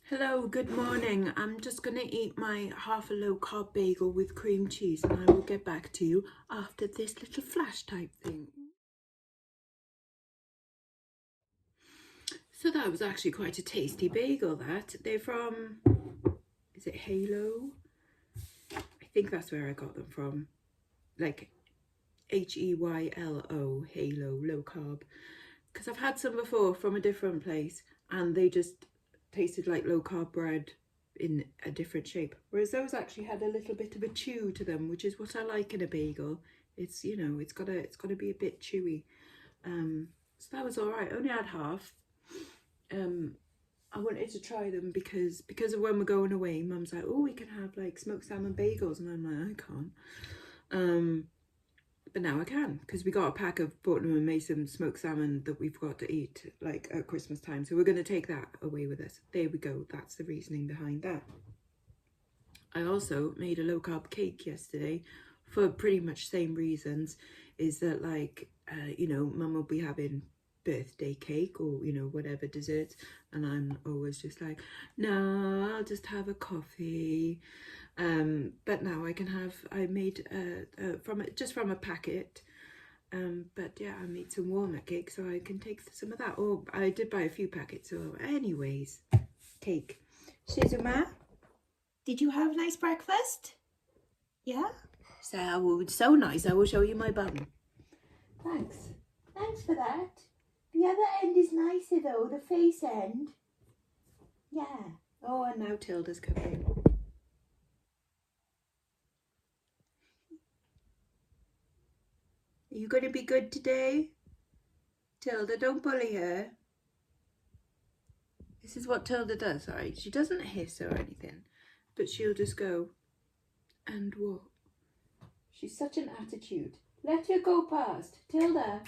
Hello, good morning. I'm just going to eat my half a low carb bagel with cream cheese and I will get back to you after this little flash type thing. So that was actually quite a tasty bagel that. They're from, is it Halo? I think that's where I got them from. Like Heylo, Halo, low carb. Because I've had some before from a different place and they just tasted like low carb bread in a different shape, whereas those actually had a little bit of a chew to them, which is what I like in a bagel. It's, you know, it's got to be a bit chewy. So that was all right. Only had half. I wanted to try them because of when we're going away. Mum's like, oh, we can have like smoked salmon bagels, and I'm like, I can't. But now I can, because we got a pack of Fortnum and Mason smoked salmon that we've got to eat like at Christmas time. So we're going to take that away with us. There we go. That's the reasoning behind that. I also made a low carb cake yesterday for pretty much same reasons. Is that like, you know, Mum will be having birthday cake or, you know, whatever desserts. And I'm always just like, no, I'll just have a coffee. But now I can have, I made from a packet. But yeah, I made some walnut cake so I can take some of that. Or I did buy a few packets. So anyways, cake. Shizuma, did you have a nice breakfast? Yeah? So nice. I will show you my bum. Thanks. Thanks for that. The other end is nicer though, the face end. Yeah. Oh, and now Tilda's coming. Are you going to be good today? Tilda, don't bully her. This is what Tilda does, right? She doesn't hiss or anything, but she'll just go and what? She's such an attitude. Let her go past. Tilda.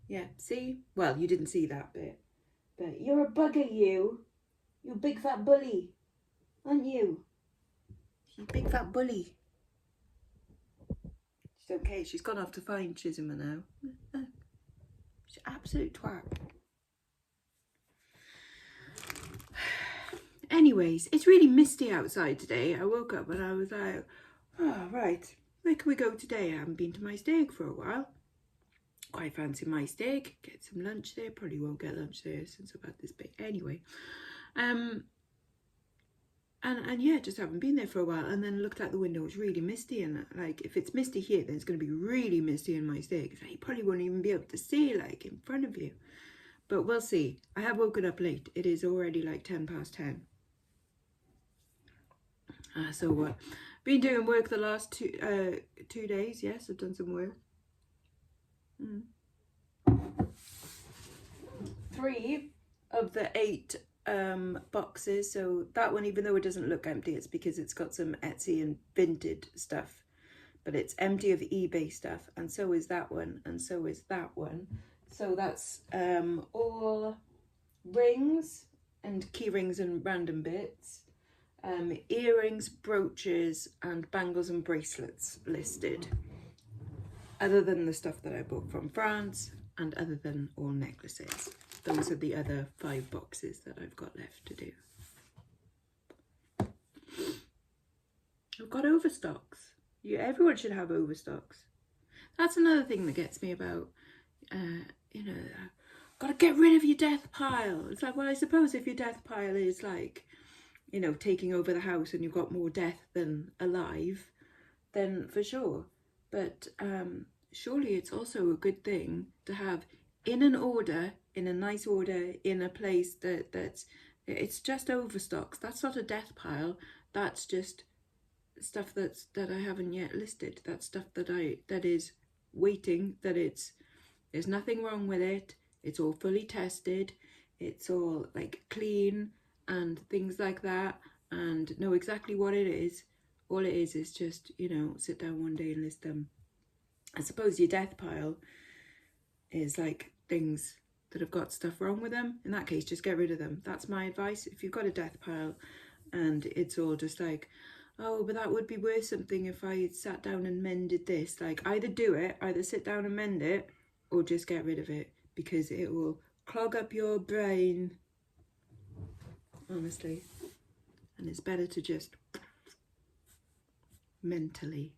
Yeah, see? Well, you didn't see that bit. But you're a bugger, you. You big fat bully. Aren't you? You big fat bully. She's okay. She's gone off to find Chisholm now. She's an absolute twat. Anyways, it's really misty outside today. I woke up and I was like, oh, right. Where can we go today? I haven't been to my steak for a while. Quite fancy my steak. Get some lunch there. Probably won't get lunch there since I've had this bit. Anyway. And yeah, just haven't been there for a while. And then looked out the window, it's really misty. And like, if it's misty here, then it's going to be really misty in my steak. So you probably won't even be able to see like in front of you. But we'll see. I have woken up late. It is already like 10 past 10. So what? Been doing work the last 2 days. Yes, I've done some work. 3 of the 8 boxes. So that one, even though it doesn't look empty, it's because it's got some Etsy and Vinted stuff. But it's empty of eBay stuff. And so is that one. And so is that one. So that's all rings and key rings and random bits. Earrings, brooches, and bangles and bracelets listed. Other than the stuff that I bought from France, and other than all necklaces. Those are the other 5 boxes that I've got left to do. I've got overstocks. Yeah, everyone should have overstocks. That's another thing that gets me about, you know, gotta get rid of your death pile. It's like, well, I suppose if your death pile is like, you know, taking over the house and you've got more death than alive, then for sure. But surely it's also a good thing to have in an order, in a nice order, in a place that's it's just overstocks. That's not a death pile. That's just stuff that I haven't yet listed. That's stuff that is waiting. There's nothing wrong with it. It's all fully tested. It's all like clean and things like that, and know exactly what it is. All it is just, you know, sit down one day and list them. I suppose your death pile is like things that have got stuff wrong with them. In that case, just get rid of them. That's my advice. If you've got a death pile and it's all just like, oh, but that would be worth something if I sat down and mended this. Like, either do it, either sit down and mend it, or just get rid of it, because it will clog up your brain. honestly. And it's better to just mentally.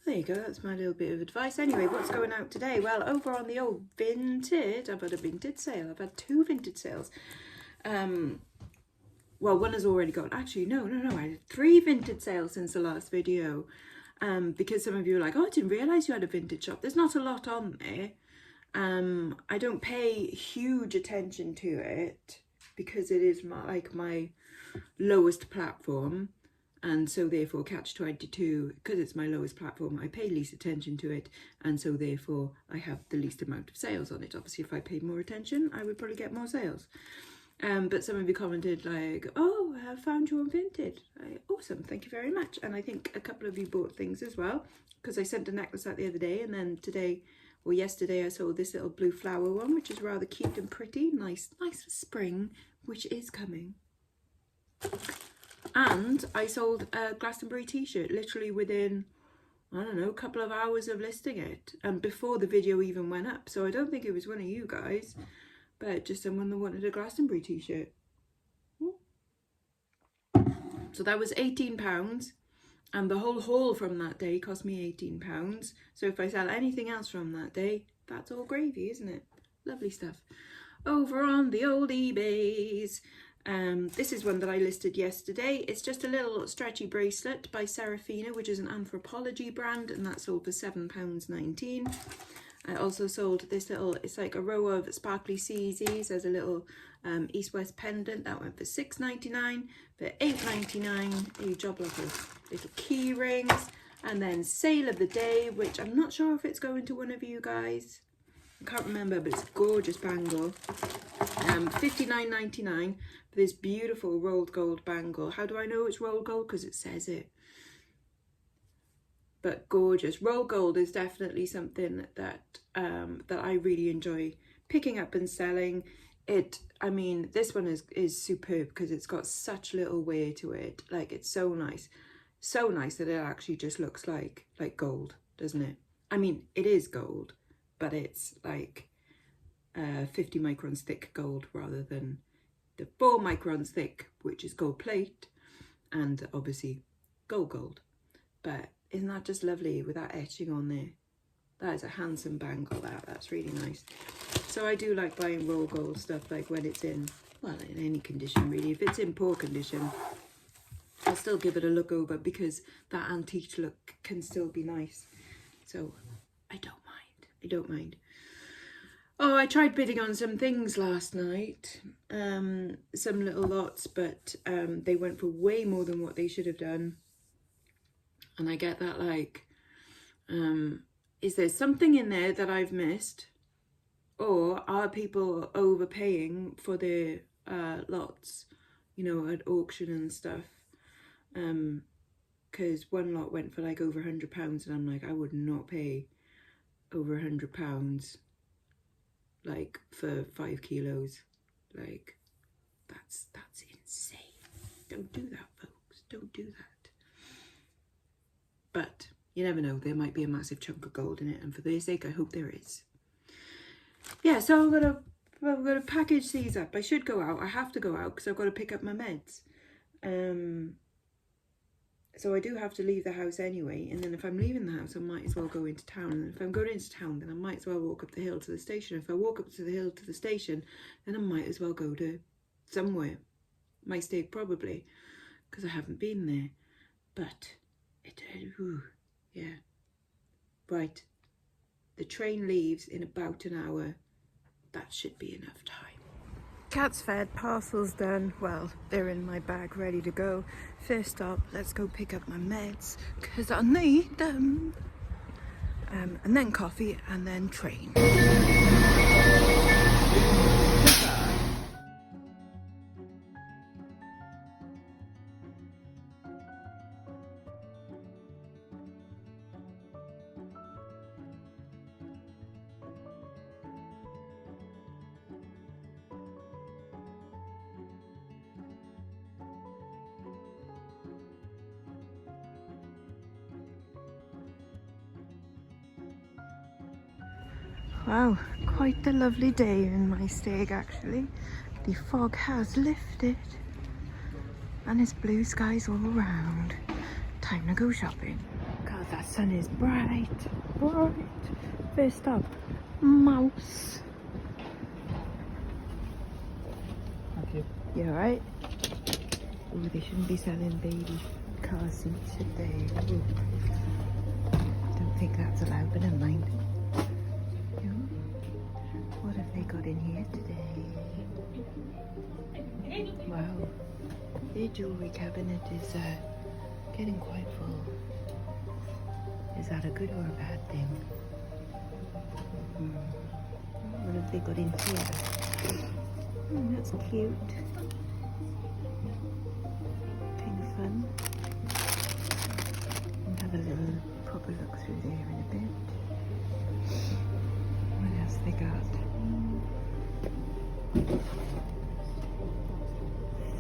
There you go, that's my little bit of advice. Anyway, what's going out today? Well, over on the old Vinted, I've had a Vinted sale. I've had 2 Vinted sales. Well, one has already gone. Actually, no. I had 3 Vinted sales since the last video. Because some of you are like, oh, I didn't realise you had a Vinted shop. There's not a lot on there. I don't pay huge attention to it because it is my lowest platform. And so therefore Catch-22, because it's my lowest platform, I pay least attention to it. And so therefore I have the least amount of sales on it. Obviously, if I paid more attention, I would probably get more sales. But some of you commented like, oh, I found you on Vinted. Awesome, thank you very much. And I think a couple of you bought things as well, because I sent a necklace out the other day, and then today or yesterday I sold this little blue flower one, which is rather cute and pretty. Nice for spring, which is coming. And I sold a Glastonbury t-shirt literally within, I don't know, a couple of hours of listing it, and before the video even went up. So I don't think it was one of you guys, but just someone that wanted a Glastonbury t-shirt. So that was £18, and the whole haul from that day cost me £18. So if I sell anything else from that day, that's all gravy, isn't it? Lovely stuff. Over on the old eBays, this is one that I listed yesterday. It's just a little stretchy bracelet by Serafina, which is an anthropology brand, and that sold for £7.19. I also sold this little, it's like a row of sparkly CZs as a little east-west pendant. That went for £6.99. For £8.99, a job lot of little key rings. And then sale of the day, which I'm not sure if it's going to one of you guys. I can't remember, but it's a gorgeous bangle. $59.99 for this beautiful rolled gold bangle. How do I know it's rolled gold? Because it says it. But gorgeous. Rolled gold is definitely something that that I really enjoy picking up and selling. I mean, this one is superb because it's got such little wear to it. Like, it's so nice that it actually just looks like gold, doesn't it? I mean, it is gold, but it's like 50 microns thick gold rather than the 4 microns thick, which is gold plate, and obviously gold. But isn't that just lovely with that etching on there? That is a handsome bangle, that's really nice. So I do like buying roll gold stuff, like when it's in, well, in any condition really. If it's in poor condition, I'll still give it a look over because that antique look can still be nice. So I don't mind. Oh, I tried bidding on some things last night, some little lots, but they went for way more than what they should have done. And I get that, like, is there something in there that I've missed? Or are people overpaying for their lots, you know, at auction and stuff? Because one lot went for like over £100, and I'm like, I would not pay over £100 like for 5 kilos. Like, that's insane. Don't do that, folks. Don't do that. But you never know, there might be a massive chunk of gold in it, and for their sake I hope there is. Yeah, so I'm gonna package these up. I should go out. I have to go out because I've got to pick up my meds. So I do have to leave the house anyway, and then if I'm leaving the house I might as well go into town, and if I'm going into town then I might as well walk up the hill to the station. If I walk up to the hill to the station, then I might as well go to somewhere. My stake probably, because I haven't been there. But yeah. Right. The train leaves in about an hour. That should be enough time. Cat's fed, parcels done. Well, they're in my bag, ready to go. First stop, let's go pick up my meds, because I need them. And then coffee, and then train. Wow, quite the lovely day in my stag actually. The fog has lifted and it's blue skies all around. Time to go shopping. God, that sun is bright, bright. First stop, mouse. Thank you. You alright? Ooh, they shouldn't be selling baby car seats, should they? Ooh. Don't think that's allowed, but never mind. What have they got in here today? Wow. Their jewellery cabinet is getting quite full. Is that a good or a bad thing? What have they got in here? That's cute. Kind of fun. We'll have a little proper look through there in a bit. What else they got?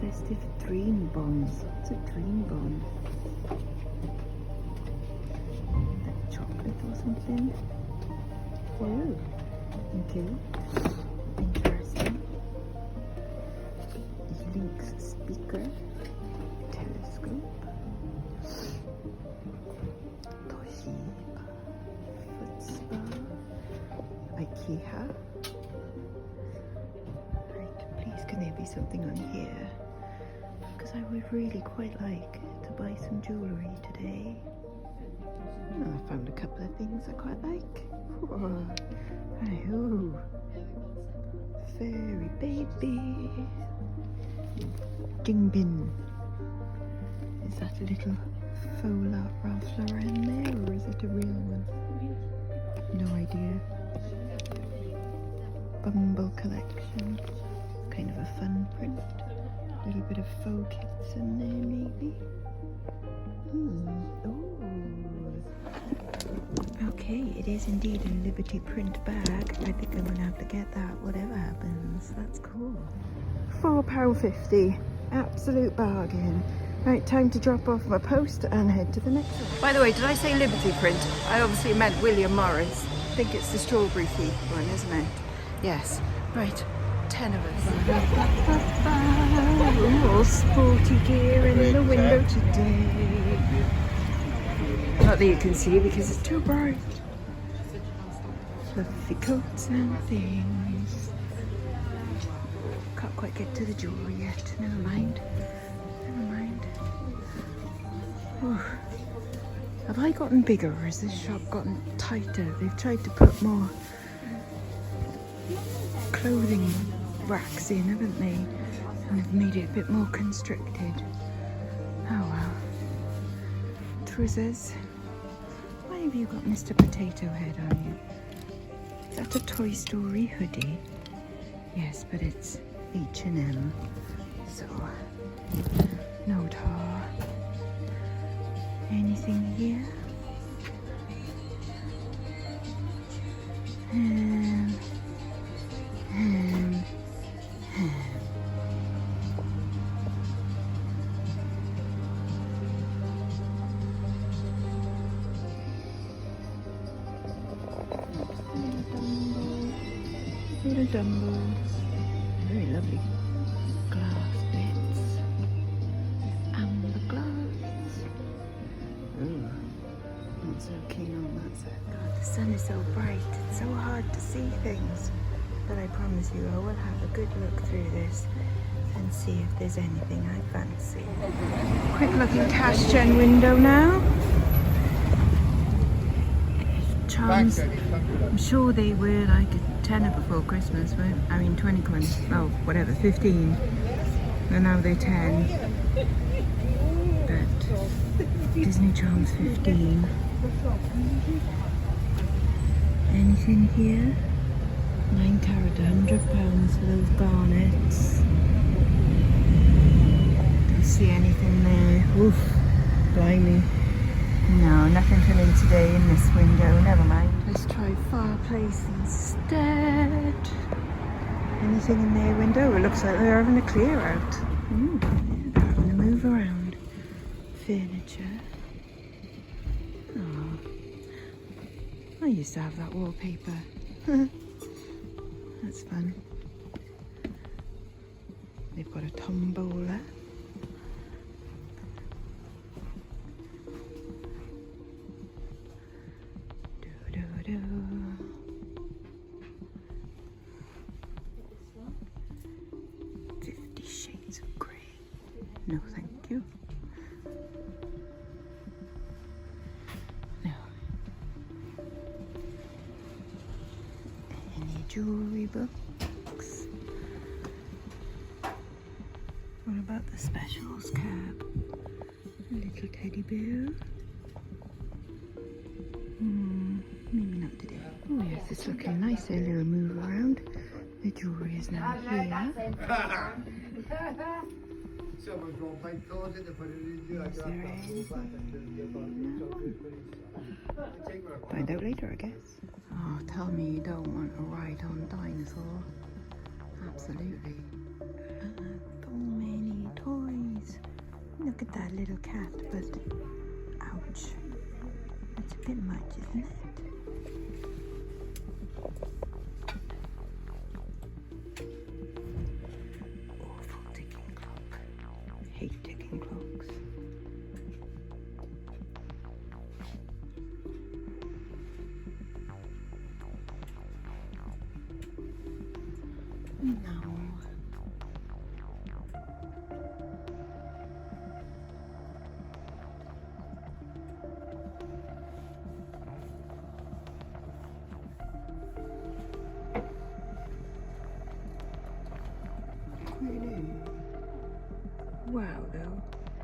Festive dream bombs. What's a dream bomb? That chocolate or something? Oh, okay. Interesting. Lynx speaker. Telescope. Toshiba. Foot spa. IKEA. Right, please can there be something on here? Because I would really quite like to buy some jewellery today. Oh, I found a couple of things I quite like. Whoa. Oh. Fairy baby. Jingbin. Is that a little faux Ralph Lauren there, or is it a real one? No idea. Bumble collection. Kind of a fun print. A little bit of faux kits in there, maybe. Oh. Okay, it is indeed a Liberty print bag. I think I'm gonna have to get that, whatever happens. That's cool. £4.50. Absolute bargain. Right, time to drop off my post and head to the next one. By the way, did I say Liberty print? I obviously meant William Morris. I think it's the strawberry themed one, isn't it? Yes. Right. 10 of us. All sporty gear in the window today. Not that you can see because it's too bright. Fluffy coats and things. Can't quite get to the jewellery yet. Never mind. Never mind. Oh. Have I gotten bigger or has this shop gotten tighter? They've tried to put more clothing racks in, haven't they? And they've made it a bit more constricted. Oh well. Trousers. Why have you got Mr. Potato Head on you? Is that a Toy Story hoodie? Yes, but it's H&M. So, no tar. Anything here? Little Dumbo. Very lovely glass bits. Amber glass. Ooh, not so keen on that side. God, the sun is so bright. It's so hard to see things. But I promise you, I will have a good look through this and see if there's anything I fancy. Quick looking cash gen window now. Charms. I'm sure they were like a tenner before Christmas, right? I mean 20 coins, oh whatever, 15. And now they're 10. But Disney Charms 15. Anything here? 9 carat, £100 for those garnets. Don't see anything there. Oof, blimey. No, nothing for me today in this window, never mind. Let's try fireplace instead. Anything in their window? It looks like they're having a clear out. They're having a move around. Furniture. Oh, I used to have that wallpaper. That's fun. got a tombola. Do-do-do. 50 Shades of Grey. No, thank you. No. Any jewelry books? What about the specials cab? A little teddy bear. Maybe not today. Oh yes, it's looking nice. A little move around. The jewelry is now here. Is there find out later, I guess. Oh, tell me you don't want a ride on dinosaur. Absolutely. So many toys. Look at that little cat, but ouch. That's a bit much, isn't it? Awful ticking clock. I hate ticking clocks. No. Wow, though.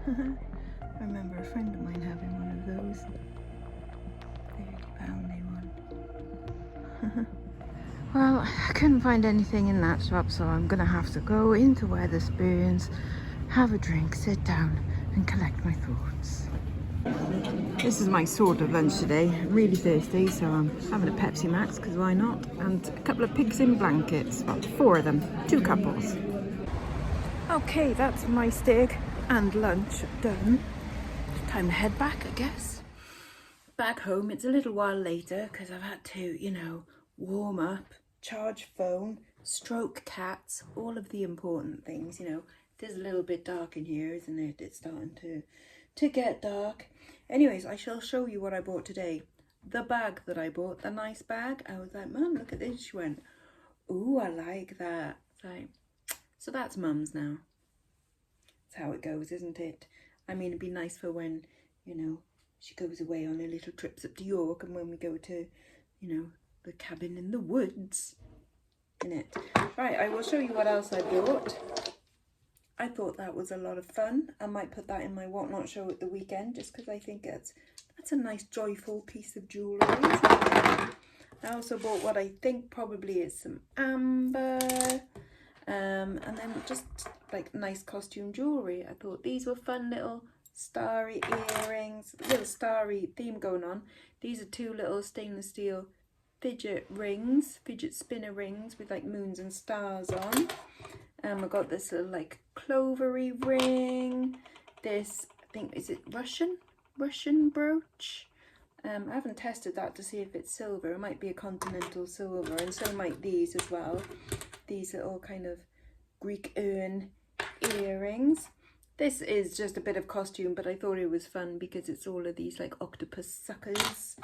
I remember a friend of mine having one of those. £30 they won. Well, I couldn't find anything in that shop, so I'm gonna have to go into Wetherspoons, have a drink, sit down, and collect my thoughts. This is my sort of lunch today. I'm really thirsty, so I'm having a Pepsi Max, because why not? And a couple of pigs in blankets. About 4 of them, 2 couples. Okay, that's my steak and lunch done. Time to head back, I guess. Back home, it's a little while later because I've had to, you know, warm up, charge phone, stroke cats, all of the important things, you know. It is a little bit dark in here, isn't it? It's starting to get dark. Anyways, I shall show you what I bought today. The bag that I bought, the nice bag. I was like, Mum, look at this. She went, ooh, I like that. So that's Mum's now. That's how it goes, isn't it? I mean, it'd be nice for when, you know, she goes away on her little trips up to York, and when we go to, you know, the cabin in the woods, innit? Right, I will show you what else I bought. I thought that was a lot of fun. I might put that in my What Not show at the weekend, just because I think that's a nice joyful piece of jewellery, isn't it? I also bought what I think probably is some amber. And then just like nice costume jewellery. I thought these were fun little starry earrings, little starry theme going on. These are 2 little stainless steel fidget spinner rings with like moons and stars on. I got this little like clovery ring. This, I think, is it Russian brooch? I haven't tested that to see if it's silver. It might be a continental silver, and so might these as well. These little kind of Greek urn earrings. This is just a bit of costume, but I thought it was fun because it's all of these like octopus suckers.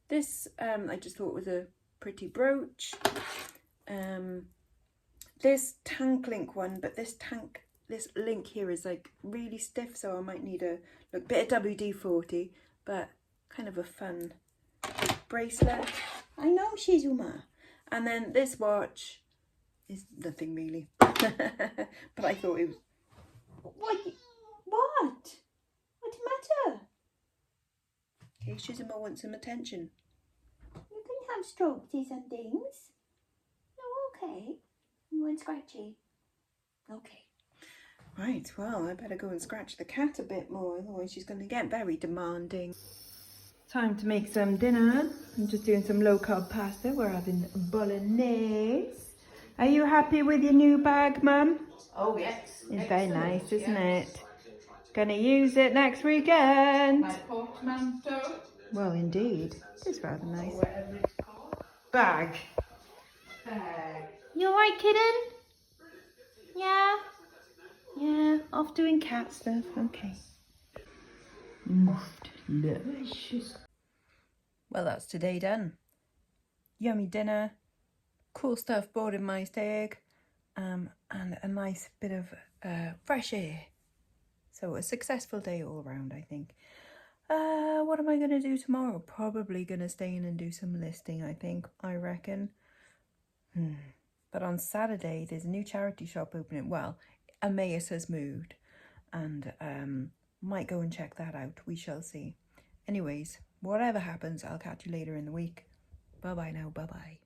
This I just thought was a pretty brooch. This tank link one, but this link here is like really stiff, so I might need a bit of WD-40, but kind of a fun bracelet. I know, Shizuma. And then this watch is nothing really. But I thought it was... What? What's the matter? Okay, Shizuma wants some attention. You can have strokesies and things. No, okay. You want scratchy? Okay. Right, well, I better go and scratch the cat a bit more, otherwise she's going to get very demanding. Time to make some dinner. I'm just doing some low-carb pasta. We're having bolognese. Are you happy with your new bag, Mum? Oh, yes. It's very nice, isn't it? Gonna use it next weekend. My portmanteau. Well, indeed. It's rather nice. Whatever it's called. Bag. Bag. You alright, kitten? Yeah? off doing cat stuff. Okay. Delicious. Well, that's today done. Yummy dinner, cool stuff bought in my stag, and a nice bit of fresh air. So a successful day all around, I think. What am I going to do tomorrow? Probably going to stay in and do some listing, I reckon. But on Saturday, there's a new charity shop opening. Well, Emmaus has moved, and might go and check that out. We shall see. Anyways, whatever happens, I'll catch you later in the week. Bye-bye now. Bye-bye.